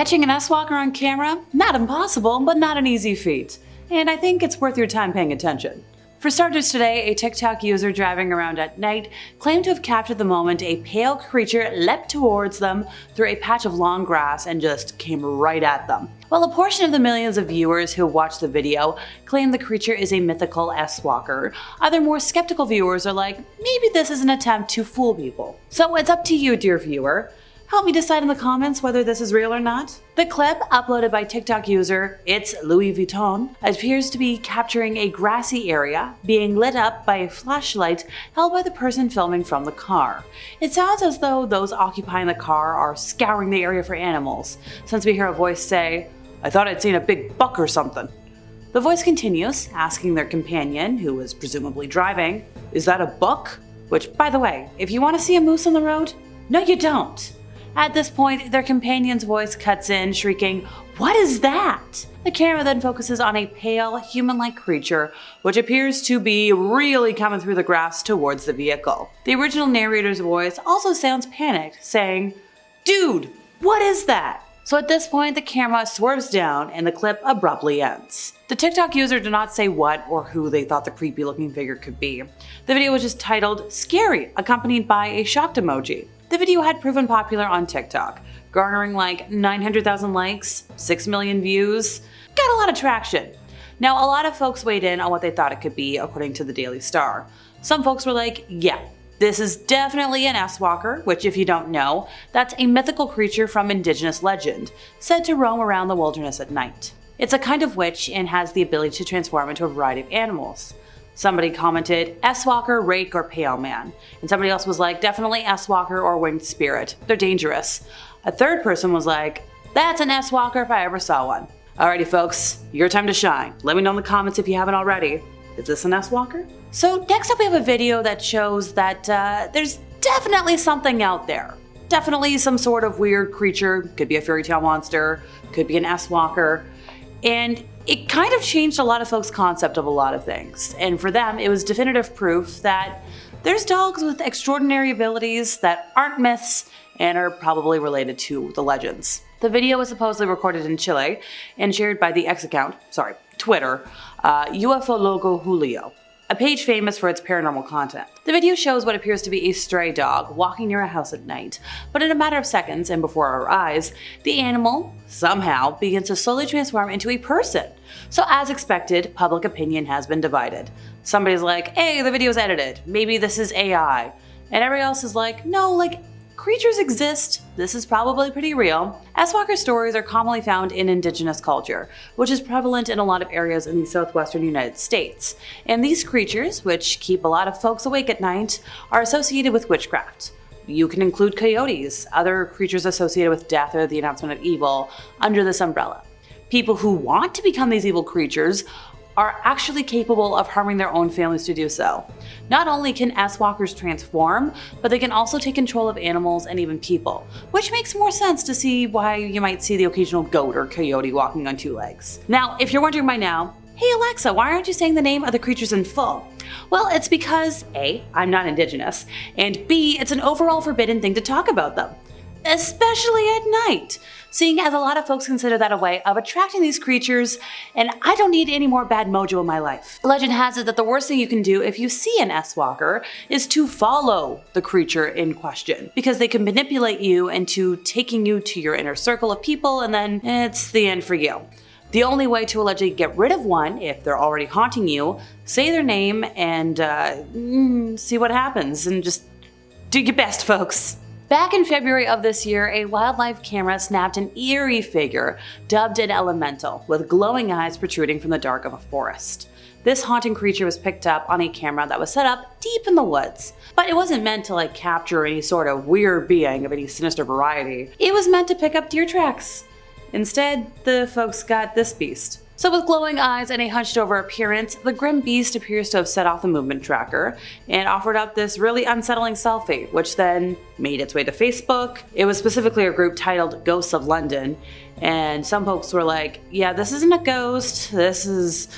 Catching an S-Walker on camera? Not impossible, but not an easy feat. And I think it's worth your time paying attention. For starters today, a TikTok user driving around at night claimed to have captured the moment a pale creature leapt towards them through a patch of long grass and just came right at them. While a portion of the millions of viewers who watched the video claim the creature is a mythical S-Walker, other more skeptical viewers are like, maybe this is an attempt to fool people. So it's up to you, dear viewer. Help me decide in the comments whether this is real or not. The clip, uploaded by TikTok user It's Louis Vuitton, appears to be capturing a grassy area being lit up by a flashlight held by the person filming from the car. It sounds as though those occupying the car are scouring the area for animals, since we hear a voice say, "I thought I'd seen a big buck or something." The voice continues, asking their companion, who is presumably driving, "Is that a buck?" Which, by the way, if you want to see a moose on the road, no you don't. At this point, their companion's voice cuts in, shrieking, "What is that?" The camera then focuses on a pale, human-like creature, which appears to be really coming through the grass towards the vehicle. The original narrator's voice also sounds panicked, saying, "Dude, what is that?" So at this point, the camera swerves down and the clip abruptly ends. The TikTok user did not say what or who they thought the creepy looking figure could be. The video was just titled "Scary," accompanied by a shocked emoji. The video had proven popular on TikTok, garnering like 900,000 likes, 6 million views, got a lot of traction. Now, a lot of folks weighed in on what they thought it could be, according to the Daily Star. Some folks were like, yeah, this is definitely an S-Walker, which if you don't know, that's a mythical creature from indigenous legend, said to roam around the wilderness at night. It's a kind of witch and has the ability to transform into a variety of animals. Somebody commented, S-Walker, Rake, or Pale Man. And somebody else was like, definitely S-Walker or Winged Spirit. They're dangerous. A third person was like, that's an S-Walker if I ever saw one. Alrighty folks, your time to shine. Let me know in the comments if you haven't already. Is this an S-Walker? So next up we have a video that shows that there's definitely something out there. Definitely some sort of weird creature. Could be a fairy tale monster. Could be an S-Walker. And it kind of changed a lot of folks' concept of a lot of things, and for them it was definitive proof that there's dogs with extraordinary abilities that aren't myths and are probably related to the legends. The video was supposedly recorded in Chile and shared by the Twitter, UFO Logo Julio, a page famous for its paranormal content. The video shows what appears to be a stray dog walking near a house at night, but in a matter of seconds and before our eyes, the animal, somehow, begins to slowly transform into a person. So as expected, public opinion has been divided. Somebody's like, hey, the video's edited, maybe this is AI. And everybody else is like, no, like, creatures exist, this is probably pretty real. S-Walker stories are commonly found in indigenous culture, which is prevalent in a lot of areas in the southwestern United States. And these creatures, which keep a lot of folks awake at night, are associated with witchcraft. You can include coyotes, other creatures associated with death or the announcement of evil, under this umbrella. People who want to become these evil creatures are actually capable of harming their own families to do so. Not only can S-Walkers transform, but they can also take control of animals and even people, which makes more sense to see why you might see the occasional goat or coyote walking on two legs. Now, if you're wondering by now, hey Alexa, why aren't you saying the name of the creatures in full? Well, it's because A, I'm not indigenous, and B, it's an overall forbidden thing to talk about them. Especially at night, seeing as a lot of folks consider that a way of attracting these creatures, and I don't need any more bad mojo in my life. Legend has it that the worst thing you can do if you see an S-Walker is to follow the creature in question, because they can manipulate you into taking you to your inner circle of people, and then it's the end for you. The only way to allegedly get rid of one, if they're already haunting you, say their name and see what happens, and just do your best, folks. Back in February of this year, a wildlife camera snapped an eerie figure dubbed an elemental, with glowing eyes protruding from the dark of a forest. This haunting creature was picked up on a camera that was set up deep in the woods. But it wasn't meant to capture any sort of weird being of any sinister variety. It was meant to pick up deer tracks. Instead, the folks got this beast. So with glowing eyes and a hunched over appearance, the grim beast appears to have set off the movement tracker and offered up this really unsettling selfie, which then made its way to Facebook. It was specifically a group titled Ghosts of London, and some folks were like, yeah, this isn't a ghost, this is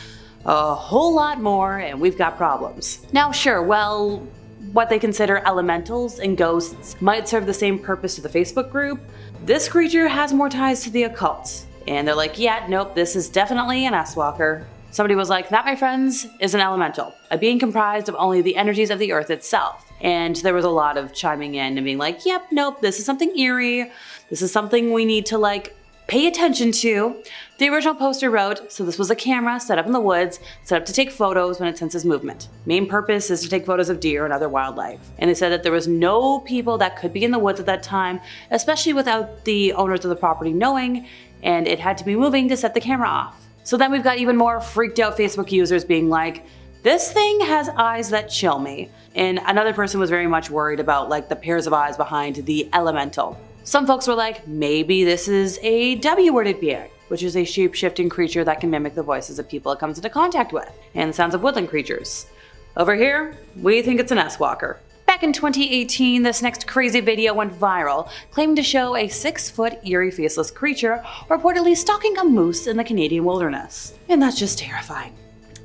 a whole lot more and we've got problems. Now sure, well, what they consider elementals and ghosts might serve the same purpose to the Facebook group, this creature has more ties to the occult. And they're like, yeah, nope, this is definitely an S-Walker. Somebody was like, that, my friends, is an elemental, a being comprised of only the energies of the earth itself. And there was a lot of chiming in and being like, yep, nope, this is something eerie. This is something we need to pay attention to. The original poster wrote, so this was a camera set up in the woods, set up to take photos when it senses movement. Main purpose is to take photos of deer and other wildlife. And they said that there was no people that could be in the woods at that time, especially without the owners of the property knowing, and it had to be moving to set the camera off. So then we've got even more freaked out Facebook users being like, this thing has eyes that chill me. And another person was very much worried about the pairs of eyes behind the elemental. Some folks were like, maybe this is a W-worded being, which is a shape-shifting creature that can mimic the voices of people it comes into contact with, and the sounds of woodland creatures. Over here, we think it's an S-Walker. Back in 2018, this next crazy video went viral, claiming to show a 6-foot eerie faceless creature reportedly stalking a moose in the Canadian wilderness. And that's just terrifying.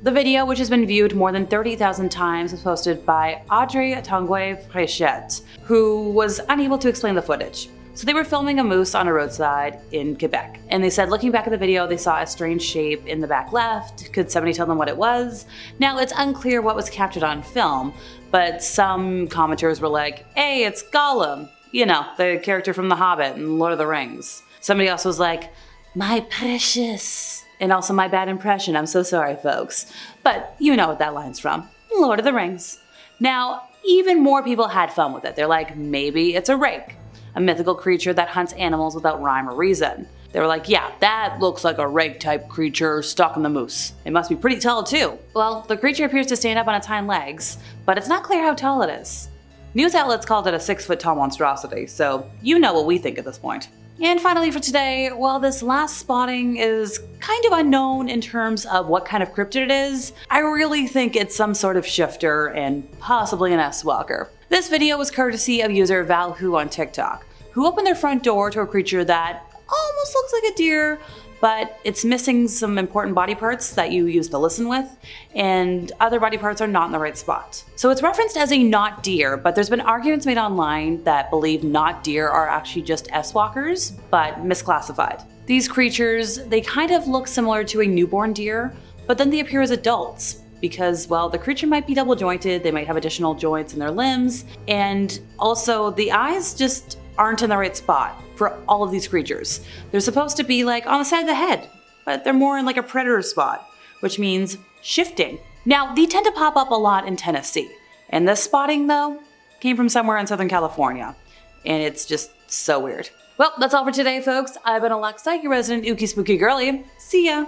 The video, which has been viewed more than 30,000 times, was posted by Audrey Tanguay-Fréchette, who was unable to explain the footage. So they were filming a moose on a roadside in Quebec, and they said looking back at the video they saw a strange shape in the back left. Could somebody tell them what it was? Now it's unclear what was captured on film, but some commenters were like, hey, it's Gollum, you know, the character from The Hobbit and Lord of the Rings. Somebody else was like, my precious, and also my bad impression, I'm so sorry folks. But you know what that line's from, Lord of the Rings. Now, even more people had fun with it. They're like, maybe it's a rake, a mythical creature that hunts animals without rhyme or reason. They were like, yeah, that looks like a rake-type creature stalking the moose. It must be pretty tall too. Well, the creature appears to stand up on its hind legs, but it's not clear how tall it is. News outlets called it a 6-foot-tall monstrosity, so you know what we think at this point. And finally for today, while this last spotting is kind of unknown in terms of what kind of cryptid it is, I really think it's some sort of shifter and possibly an S-Walker. This video was courtesy of user Valhu on TikTok, who opened their front door to a creature that almost looks like a deer, but it's missing some important body parts that you use to listen with, and other body parts are not in the right spot. So it's referenced as a not deer, but there's been arguments made online that believe not deer are actually just S-Walkers, but misclassified. These creatures, they kind of look similar to a newborn deer, but then they appear as adults, because, well, the creature might be double jointed, they might have additional joints in their limbs, and also the eyes just aren't in the right spot for all of these creatures. They're supposed to be on the side of the head, but they're more in a predator spot, which means shifting. Now, they tend to pop up a lot in Tennessee, and this spotting, though, came from somewhere in Southern California, and it's just so weird. Well, that's all for today, folks. I've been Alexa, your resident ooky spooky girly. See ya!